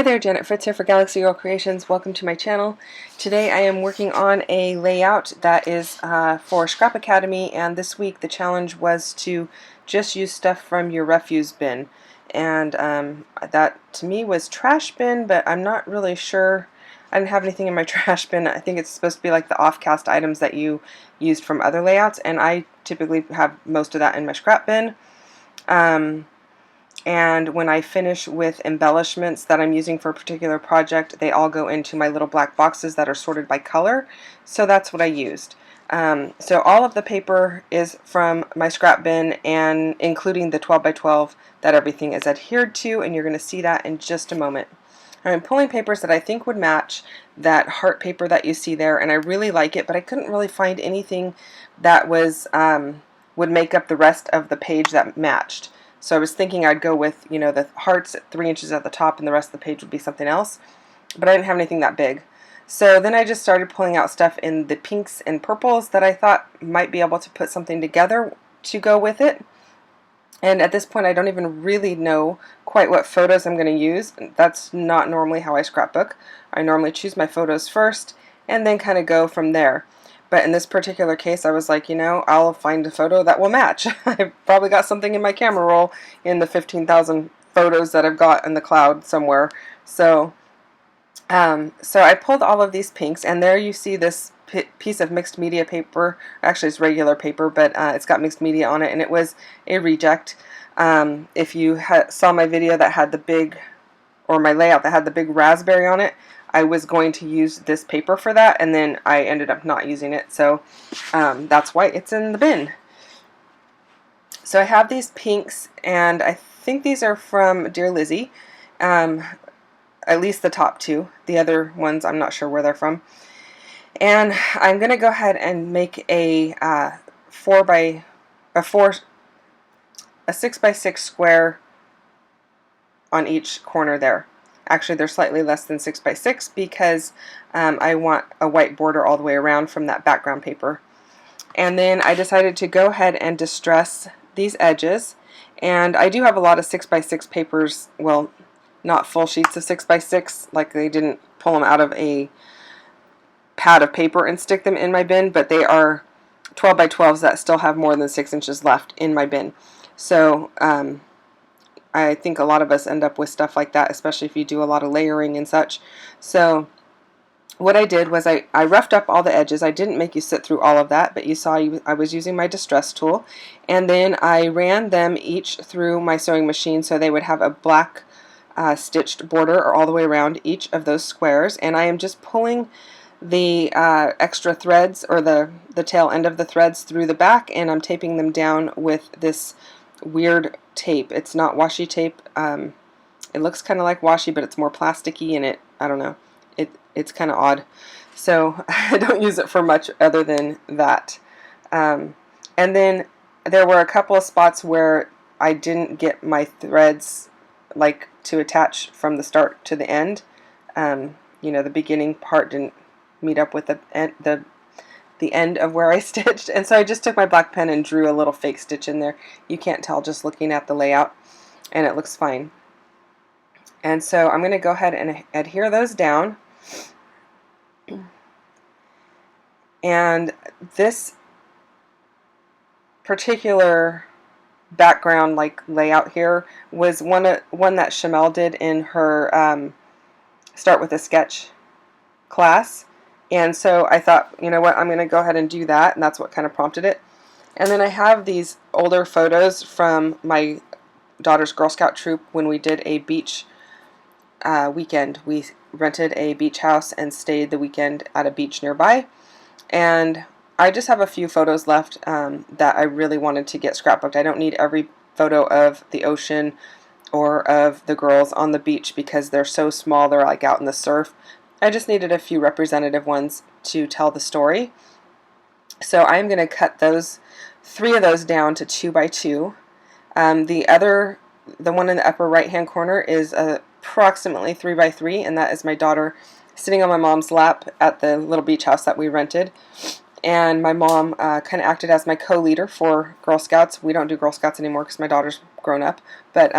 there, Janet Fritz here for Galaxy Girl Creations. Welcome to my channel. Today I am working on a layout that is for Scrap Academy, and this week the challenge was to just use stuff from your refuse bin. And that to me was trash bin, but I'm not really sure. I didn't have anything in my trash bin. I think it's supposed to be like the off-cast items that you used from other layouts, and I typically have most of that in my scrap bin. And when I finish with embellishments that I'm using for a particular project, they all go into my little black boxes that are sorted by color. So that's what I used. So all of the paper is from my scrap bin, and including the 12 by 12 that everything is adhered to, and you're going to see that in just a moment. I'm pulling papers that I think would match that heart paper that you see there, and I really like it, but I couldn't really find anything that was would make up the rest of the page that matched. So I was thinking I'd go with, you know, the hearts at 3 inches at the top and the rest of the page would be something else. But I didn't have anything that big. So then I just started pulling out stuff in the pinks and purples that I thought might be able to put something together to go with it. And at this point I don't even really know quite what photos I'm going to use. That's not normally how I scrapbook. I normally choose my photos first and then kind of go from there. But in this particular case, I was like, you know, I'll find a photo that will match. I've probably got something in my camera roll in the 15,000 photos that I've got in the cloud somewhere. So I pulled all of these pinks, and there you see this piece of mixed media paper. Actually, it's regular paper, but it's got mixed media on it, and it was a reject. If you saw my video that had the big, or my layout that had the big raspberry on it, I was going to use this paper for that, and then I ended up not using it, so that's why it's in the bin. So I have these pinks, and I think these are from Dear Lizzie, at least the top two. The other ones I'm not sure where they're from. And I'm going to go ahead and make a 6 by 6 square on each corner there. Actually, they're slightly less than 6 by 6 because I want a white border all the way around from that background paper. And then I decided to go ahead and distress these edges. And I do have a lot of 6 by 6 papers, well, not full sheets of 6 by 6, like they didn't pull them out of a pad of paper and stick them in my bin, but they are 12 by 12s that still have more than 6 inches left in my bin. So I think a lot of us end up with stuff like that, especially if you do a lot of layering and such. So what I did was I roughed up all the edges. I didn't make you sit through all of that, but you saw I was using my distress tool. And then I ran them each through my sewing machine so they would have a black stitched border all the way around each of those squares. And I am just pulling the extra threads, or the tail end of the threads, through the back, and I'm taping them down with this weird tape. It's not washi tape. It looks kind of like washi, but it's more plasticky, and I don't know, it's kind of odd. So I don't use it for much other than that. And then there were a couple of spots where I didn't get my threads like to attach from the start to the end. You know, the beginning part didn't meet up with the end of where I stitched, and so I just took my black pen and drew a little fake stitch in there. You can't tell just looking at the layout, and it looks fine. And so I'm going to go ahead and adhere those down. And this particular background like layout here was one that Shamel did in her Start with a Sketch class. And so I thought, you know what, I'm going to go ahead and do that, and that's what kind of prompted it. And then I have these older photos from my daughter's Girl Scout troop when we did a beach weekend. We rented a beach house and stayed the weekend at a beach nearby. And I just have a few photos left that I really wanted to get scrapbooked. I don't need every photo of the ocean or of the girls on the beach because they're so small, they're like out in the surf. I just needed a few representative ones to tell the story. So I'm going to cut 3 of those down to 2 by 2. The one in the upper right hand corner is approximately 3 by 3, and that is my daughter sitting on my mom's lap at the little beach house that we rented. And my mom kind of acted as my co-leader for Girl Scouts. We don't do Girl Scouts anymore because my daughter's grown up, but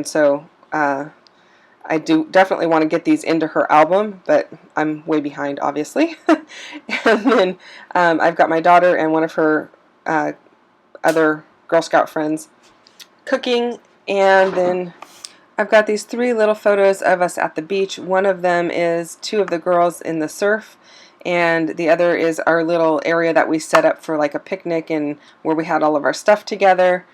so I do definitely want to get these into her album, but I'm way behind, obviously. And then I've got my daughter and one of her other Girl Scout friends cooking, and then I've got these 3 little photos of us at the beach. One of them is 2 of the girls in the surf, and the other is our little area that we set up for like a picnic and where we had all of our stuff together.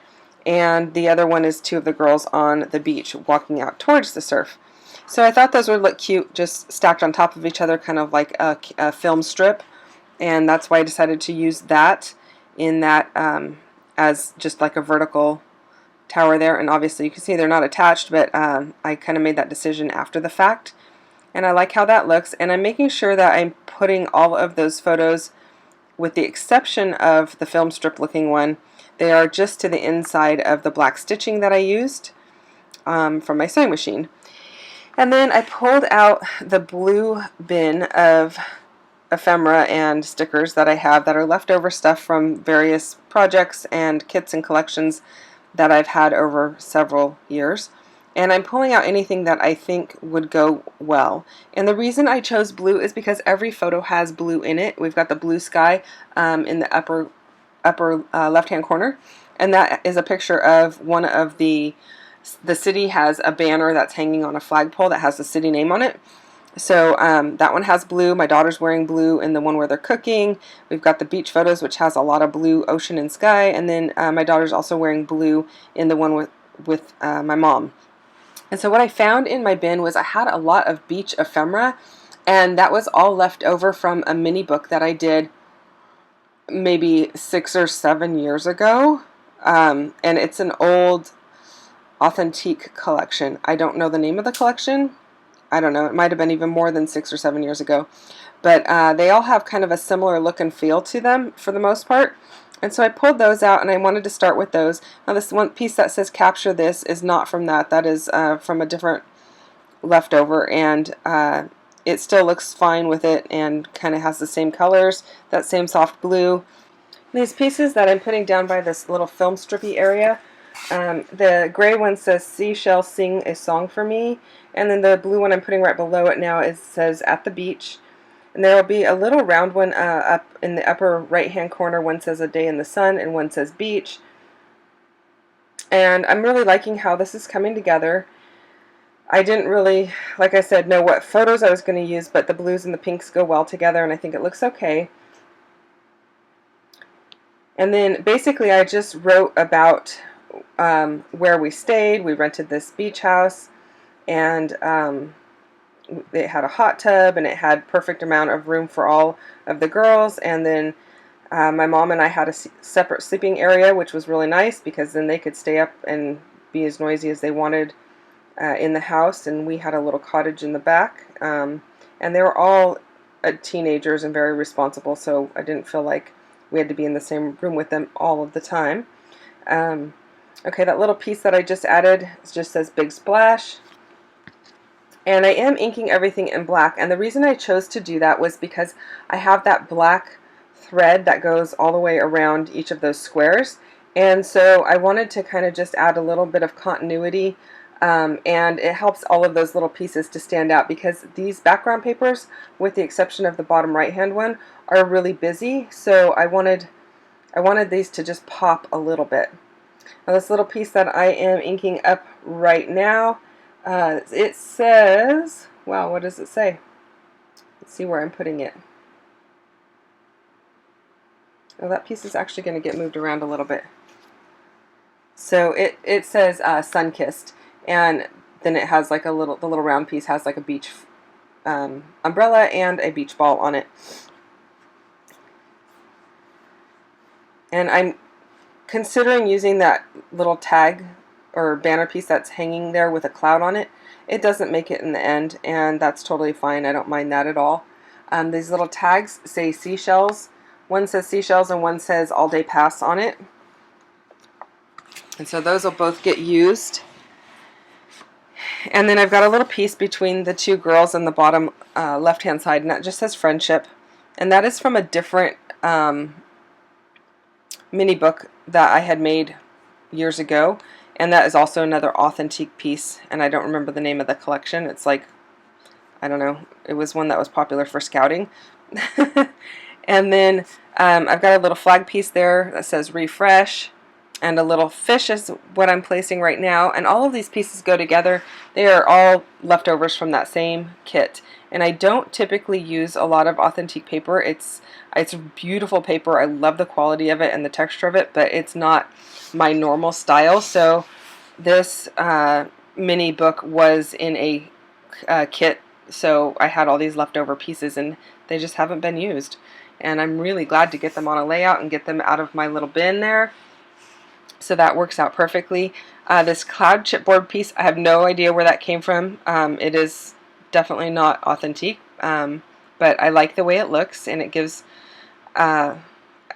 And the other one is 2 of the girls on the beach walking out towards the surf. So I thought those would look cute, just stacked on top of each other, kind of like a film strip, and that's why I decided to use that in that as just like a vertical tower there. And obviously you can see they're not attached, but I kind of made that decision after the fact, and I like how that looks. And I'm making sure that I'm putting all of those photos, with the exception of the film strip looking one, they are just to the inside of the black stitching that I used from my sewing machine. And then I pulled out the blue bin of ephemera and stickers that I have that are leftover stuff from various projects and kits and collections that I've had over several years. And I'm pulling out anything that I think would go well. And the reason I chose blue is because every photo has blue in it. We've got the blue sky in the upper left-hand corner, and that is a picture of one of the city has a banner that's hanging on a flagpole that has the city name on it. So that one has blue. My daughter's wearing blue in the one where they're cooking. We've got the beach photos, which has a lot of blue ocean and sky, and then my daughter's also wearing blue in the one with my mom. And so what I found in my bin was I had a lot of beach ephemera, and that was all left over from a mini book that I did maybe 6 or 7 years ago, and it's an old authentique collection. I don't know the name of the collection. I don't know, it might have been even more than 6 or 7 years ago, but they all have kind of a similar look and feel to them for the most part. And so I pulled those out, and I wanted to start with those. Now this one piece that says capture this is not from that. That is from a different leftover, and it still looks fine with it and kind of has the same colors, that same soft blue. These pieces that I'm putting down by this little film strippy area, the gray one says Seashell Sing a Song for Me, and then the blue one I'm putting right below it now says At the Beach. And there will be a little round one up in the upper right hand corner. One says A Day in the Sun and one says Beach. And I'm really liking how this is coming together. I didn't really, like I said, know what photos I was going to use, but the blues and the pinks go well together, and I think it looks okay. And then basically I just wrote about where we stayed. We rented this beach house, and it had a hot tub, and it had perfect amount of room for all of the girls. And then my mom and I had a separate sleeping area, which was really nice because then they could stay up and be as noisy as they wanted in the house. And we had a little cottage in the back, and they were all teenagers and very responsible, so I didn't feel like we had to be in the same room with them all of the time. Okay, that little piece that I just added just says Big Splash. And I am inking everything in black, and the reason I chose to do that was because I have that black thread that goes all the way around each of those squares, and so I wanted to kind of just add a little bit of continuity, and it helps all of those little pieces to stand out, because these background papers, with the exception of the bottom right hand one, are really busy, so I wanted these to just pop a little bit. Now this little piece that I am inking up right now, it says, wow, what does it say? Let's see where I'm putting it. Oh, that piece is actually going to get moved around a little bit. So it says Sun-Kissed, and then it has like the little round piece has like a beach umbrella and a beach ball on it. And I'm considering using that little tag or banner piece that's hanging there with a cloud on it. It doesn't make it in the end, and that's totally fine. I don't mind that at all. These little tags say seashells. One says seashells and one says All Day Pass on it. And so those will both get used. And then I've got a little piece between the two girls on the bottom left-hand side, and that just says Friendship. And that is from a different mini book that I had made years ago. And that is also another authentic piece, and I don't remember the name of the collection. It's like, I don't know, it was one that was popular for scouting. And then I've got a little flag piece there that says refresh, and a little fish is what I'm placing right now. And all of these pieces go together. They are all leftovers from that same kit. And I don't typically use a lot of authentic paper. It's beautiful paper. I love the quality of it and the texture of it, but it's not my normal style. So this mini book was in a kit, so I had all these leftover pieces and they just haven't been used. And I'm really glad to get them on a layout and get them out of my little bin there. So that works out perfectly. This cloud chipboard piece, I have no idea where that came from. It is definitely not authentic, but I like the way it looks, and it gives, I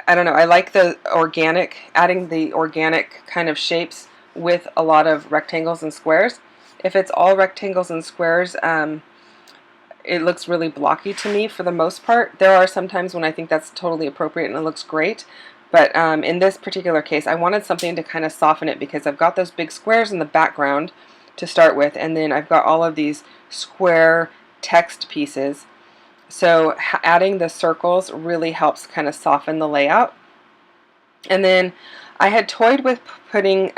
don't know, I like the organic, adding the organic kind of shapes with a lot of rectangles and squares. If it's all rectangles and squares, it looks really blocky to me for the most part. There are some times when I think that's totally appropriate and it looks great, but in this particular case I wanted something to kind of soften it, because I've got those big squares in the background to start with, and then I've got all of these square text pieces. So adding the circles really helps kind of soften the layout. And then I had toyed with putting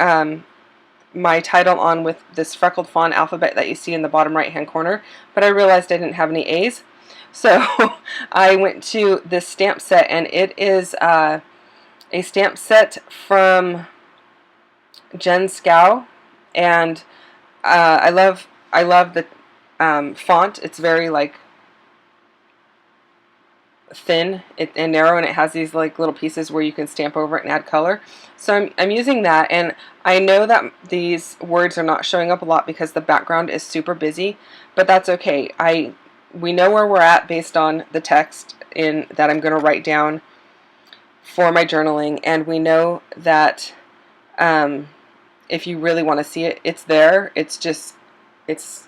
my title on with this freckled fawn alphabet that you see in the bottom right hand corner, but I realized I didn't have any A's, so I went to this stamp set, and it is a stamp set from Jen Scow, and I love the font. It's very like thin and narrow, and it has these like little pieces where you can stamp over it and add color. So I'm using that, and I know that these words are not showing up a lot because the background is super busy, but that's okay. We know where we're at based on the text that I'm going to write down for my journaling, and we know that if you really want to see it, it's there. It's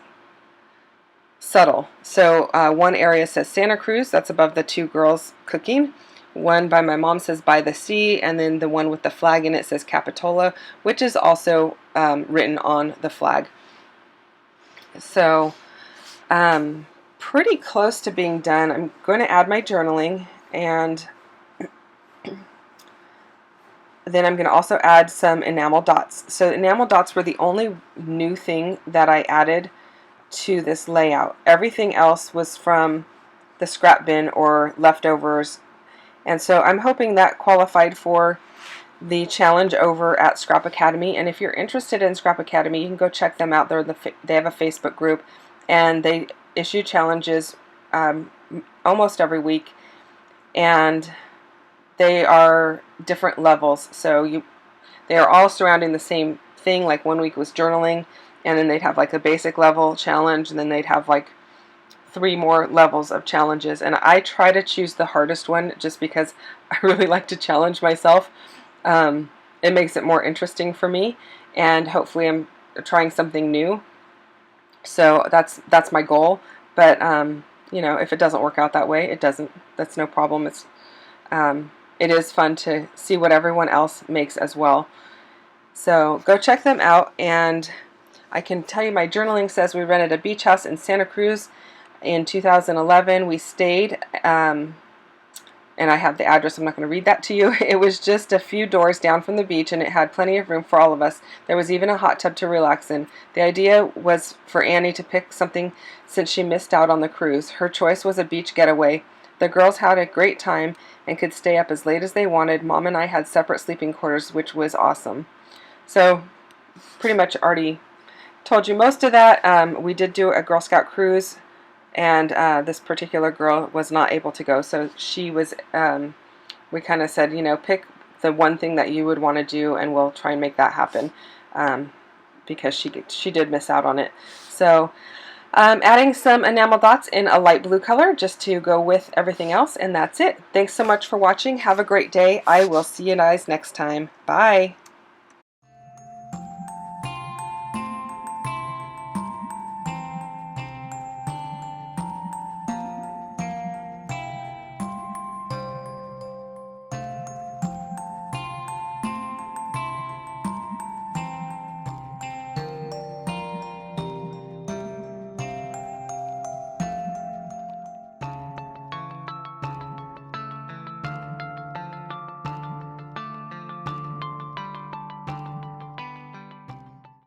subtle. So one area says Santa Cruz, that's above the two girls cooking. One by my mom says by the sea, and then the one with the flag in it says Capitola, which is also written on the flag. So pretty close to being done. I'm going to add my journaling, and then I'm going to also add some enamel dots. So enamel dots were the only new thing that I added to this layout. Everything else was from the scrap bin or leftovers, and so I'm hoping that qualified for the challenge over at Scrap Academy. And if you're interested in Scrap Academy, you can go check them out. They have a Facebook group, and they issue challenges almost every week, and they are different levels. So they are all surrounding the same thing. Like one week was journaling, and then they'd have like a basic level challenge, and then they'd have like 3 more levels of challenges. And I try to choose the hardest one just because I really like to challenge myself. It makes it more interesting for me, and hopefully I'm trying something new. So that's my goal. But you know, if it doesn't work out that way, it doesn't. That's no problem. It is fun to see what everyone else makes as well. So go check them out, and I can tell you my journaling says we rented a beach house in Santa Cruz in 2011. We stayed, and I have the address. I'm not going to read that to you. It was just a few doors down from the beach, and it had plenty of room for all of us. There was even a hot tub to relax in. The idea was for Annie to pick something since she missed out on the cruise. Her choice was a beach getaway. The girls had a great time and could stay up as late as they wanted. Mom and I had separate sleeping quarters, which was awesome. So pretty much already told you most of that. We did do a Girl Scout cruise, and this particular girl was not able to go, so she was, we kind of said, you know, pick the one thing that you would want to do, and we'll try and make that happen, because she did miss out on it. So adding some enamel dots in a light blue color just to go with everything else, and that's it. Thanks so much for watching. Have a great day. I will see you guys next time. Bye.